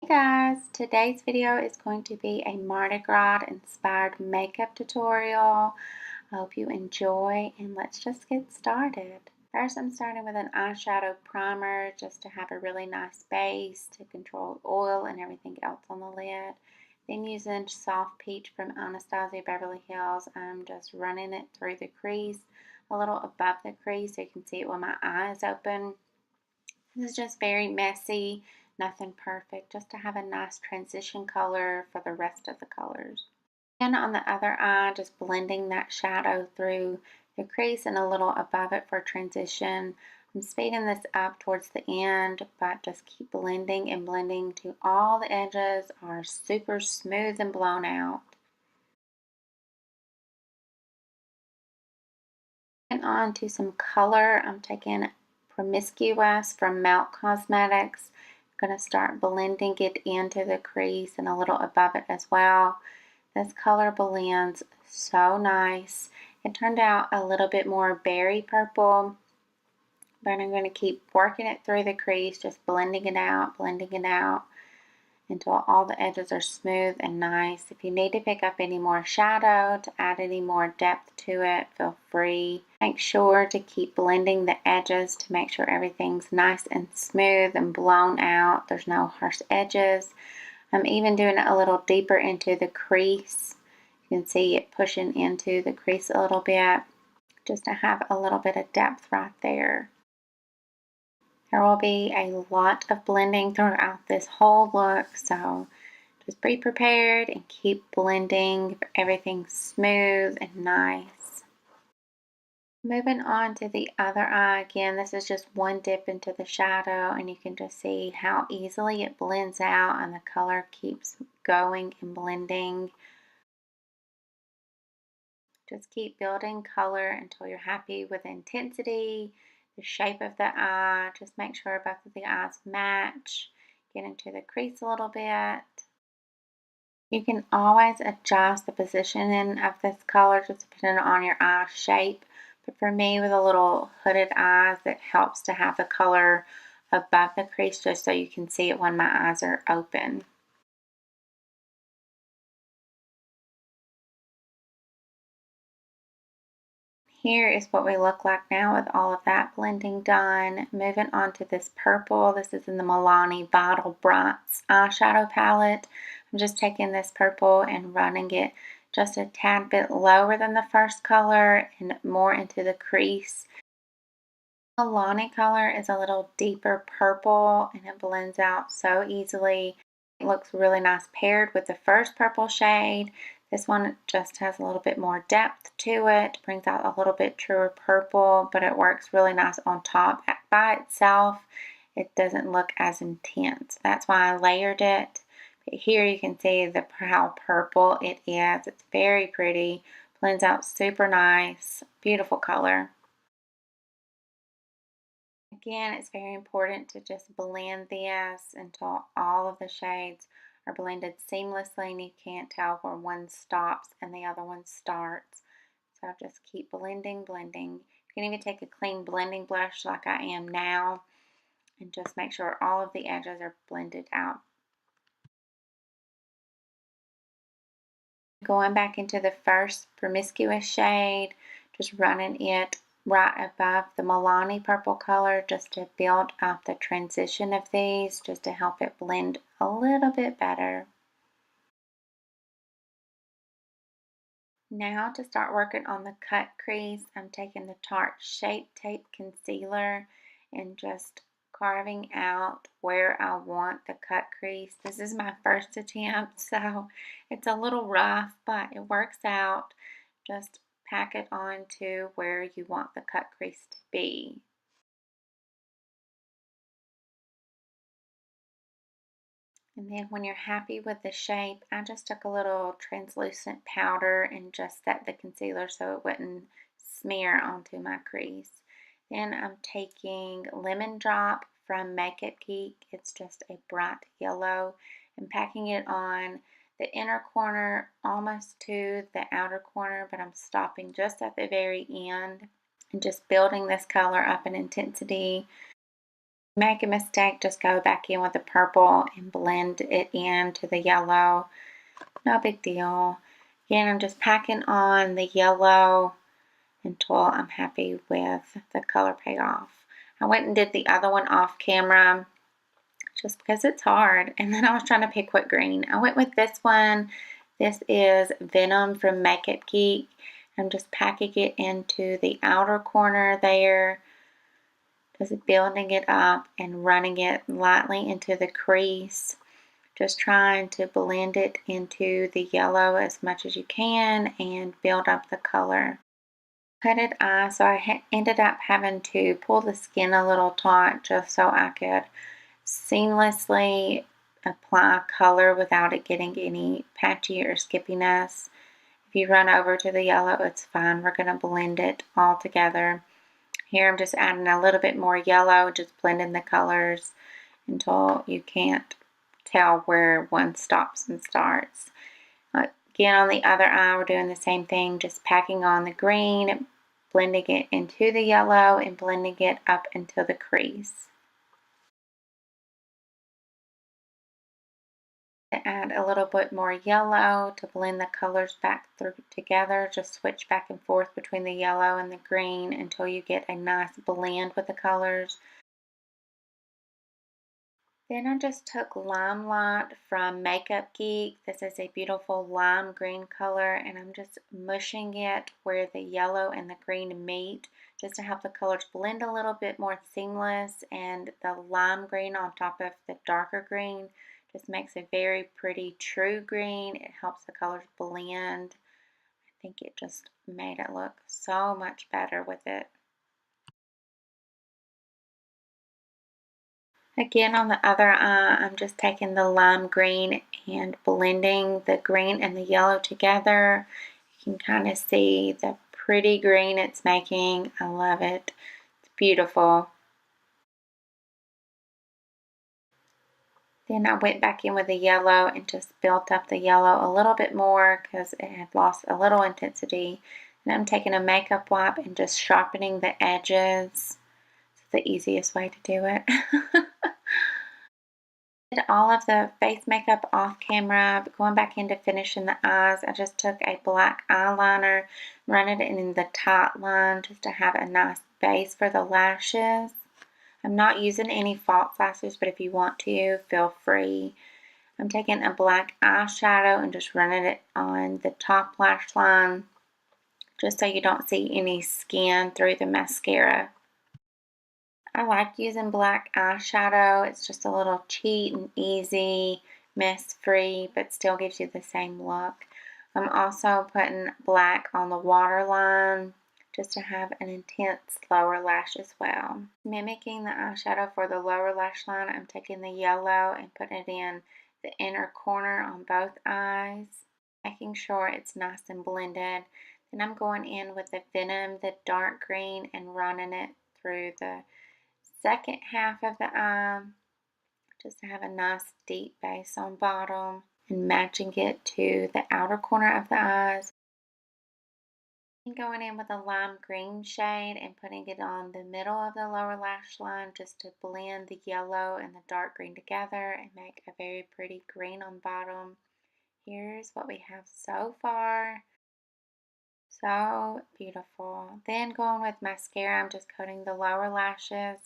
Hey guys, today's video is going to be a Mardi Gras inspired makeup tutorial. I hope you enjoy and let's just get started. First I'm starting with an eyeshadow primer just to have a really nice base to control oil and everything else on the lid. Then using Soft Peach from Anastasia Beverly Hills, I'm just running it through the crease, a little above the crease so you can see it when my eye is open. This is just very messy, nothing perfect, just to have a nice transition color for the rest of the colors. And on the other eye, just blending that shadow through the crease and a little above it for transition. I'm speeding this up towards the end, but just keep blending and blending till all the edges are super smooth and blown out. And on to some color. I'm taking Promiscuous from Melt Cosmetics. I'm going to start blending it into the crease and a little above it as well. This color blends so nice. It turned out a little bit more berry purple, but I'm going to keep working it through the crease, just blending it out until all the edges are smooth and nice. If you need to pick up any more shadow to add any more depth to it, feel free. Make sure to keep blending the edges to make sure everything's nice and smooth and blown out. There's no harsh edges. I'm even doing it a little deeper into the crease. You can see it pushing into the crease a little bit just to have a little bit of depth right there. There will be a lot of blending throughout this whole look, so just be prepared and keep blending for everything smooth and nice. Moving on to the other eye, again, this is just one dip into the shadow, and you can just see how easily it blends out and the color keeps going and blending. Just keep building color until you're happy with intensity, the shape of the eye. Just make sure both of the eyes match. Get into the crease a little bit. You can always adjust the positioning of this color just depending on your eye shape. But for me, with a little hooded eyes, it helps to have the color above the crease just so you can see it when my eyes are open. Here is what we look like now with all of that blending done. Moving on to this purple. This is in the Milani Vital Brights eyeshadow palette. I'm just taking this purple and running it just a tad bit lower than the first color and more into the crease. The Milani color is a little deeper purple and it blends out so easily. It looks really nice paired with the first purple shade. This one just has a little bit more depth to it, brings out a little bit truer purple, but it works really nice on top. By itself, it doesn't look as intense. That's why I layered it. But here you can see how purple it is. It's very pretty, blends out super nice, beautiful color. Again, it's very important to just blend this until all of the shades are blended seamlessly and you can't tell where one stops and the other one starts. So just keep blending, blending. You can even take a clean blending brush like I am now and just make sure all of the edges are blended out. Going back into the first Promiscuous shade, just running it right above the Milani purple color just to build up the transition of these, just to help it blend a little bit better. Now to start working on the cut crease, I'm taking the Tarte Shape Tape Concealer and just carving out where I want the cut crease. This is my first attempt, so it's a little rough, but it works out. Just pack it onto where you want the cut crease to be. And then when you're happy with the shape, I just took a little translucent powder and just set the concealer so it wouldn't smear onto my crease. Then I'm taking Lemon Drop from Makeup Geek. It's just a bright yellow and packing it on the inner corner almost to the outer corner, but I'm stopping just at the very end and just building this color up in intensity. Make a mistake, just go back in with the purple and blend it into the yellow. No big deal. Again, I'm just packing on the yellow until I'm happy with the color payoff. I went and did the other one off camera just because it's hard, and then I was trying to pick what green. I went with this one. This is Venom from Makeup Geek. I'm just packing it into the outer corner there, just building it up and running it lightly into the crease. Just trying to blend it into the yellow as much as you can and build up the color. Hooded eye, so I ended up having to pull the skin a little taut just so I could seamlessly apply color without it getting any patchy or skippiness. If you run over to the yellow, it's fine. We're going to blend it all together. Here I'm just adding a little bit more yellow, just blending the colors until you can't tell where one stops and starts. Again, on the other eye, we're doing the same thing, just packing on the green, blending it into the yellow, and blending it up into the crease. To add a little bit more yellow to blend the colors back through together, just switch back and forth between the yellow and the green until you get a nice blend with the colors. Then I just took Limelight from Makeup Geek. This is a beautiful lime green color, and I'm just mushing it where the yellow and the green meet, just to help the colors blend a little bit more seamless, and the lime green on top of the darker green just makes a very pretty true green. It helps the colors blend. I think it just made it look so much better with it. Again, on the other eye, I'm just taking the lime green and blending the green and the yellow together. You can kind of see the pretty green it's making. I love it. It's beautiful. Then I went back in with the yellow and just built up the yellow a little bit more because it had lost a little intensity. And I'm taking a makeup wipe and just sharpening the edges. It's the easiest way to do it. Did all of the face makeup off camera, but going back into finishing the eyes, I just took a black eyeliner, running it in the tight line just to have a nice base for the lashes. I'm not using any false lashes, but if you want to, feel free. I'm taking a black eyeshadow and just running it on the top lash line, just so you don't see any skin through the mascara. I like using black eyeshadow. It's just a little cheap and easy, mess-free, but still gives you the same look. I'm also putting black on the waterline just to have an intense lower lash as well. Mimicking the eyeshadow for the lower lash line, I'm taking the yellow and putting it in the inner corner on both eyes, making sure it's nice and blended. Then I'm going in with the Venom, the dark green, and running it through the second half of the eye just to have a nice deep base on bottom, and matching it to the outer corner of the eyes. And going in with a lime green shade and putting it on the middle of the lower lash line just to blend the yellow and the dark green together and make a very pretty green on bottom. Here's what we have so far. So beautiful. Then going with mascara, I'm just coating the lower lashes.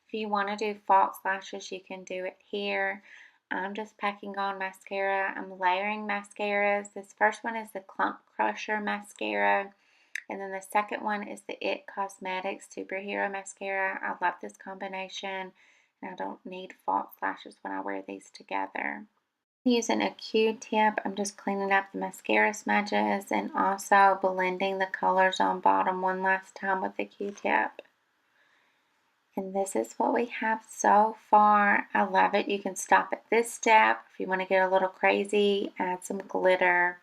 If you want to do false lashes, you can do it here. I'm just packing on mascara. I'm layering mascaras. This first one is the Clump Crusher mascara. And then the second one is the IT Cosmetics Superhero Mascara. I love this combination. And I don't need false lashes when I wear these together. Using a Q-tip, I'm just cleaning up the mascara smudges and also blending the colors on bottom one last time with the Q-tip. And this is what we have so far. I love it. You can stop at this step. If you want to get a little crazy, add some glitter.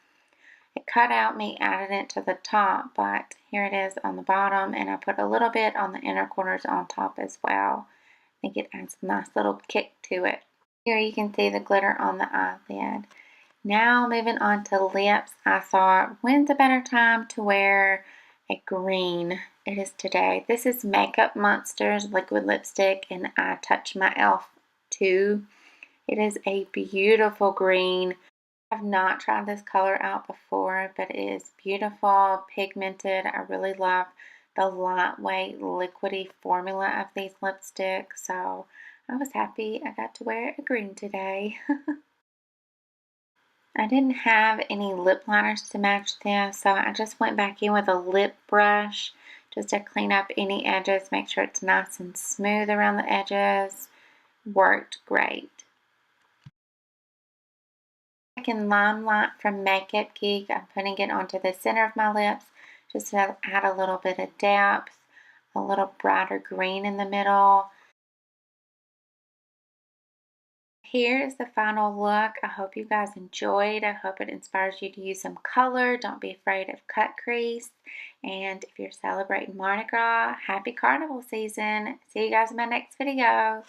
It cut out me adding it to the top, but here it is on the bottom, and I put a little bit on the inner corners on top as well. I think it adds a nice little kick to it. Here you can see the glitter on the eyelid. Now moving on to lips, I thought, when's a better time to wear a green it is today. This is Makeup Monster's liquid lipstick, and I Touch My Elf 2. It is a beautiful green. I've not tried this color out before, but it is beautiful, pigmented. I really love the lightweight, liquidy formula of these lipsticks, so I was happy I got to wear a green today. I didn't have any lip liners to match this, so I just went back in with a lip brush just to clean up any edges, make sure it's nice and smooth around the edges. Worked great. Taking Limelight from Makeup Geek, I'm putting it onto the center of my lips just to add a little bit of depth, a little brighter green in the middle. Here is the final look. I hope you guys enjoyed. I hope it inspires you to use some color. Don't be afraid of cut crease. And if you're celebrating Mardi Gras, happy carnival season. See you guys in my next video.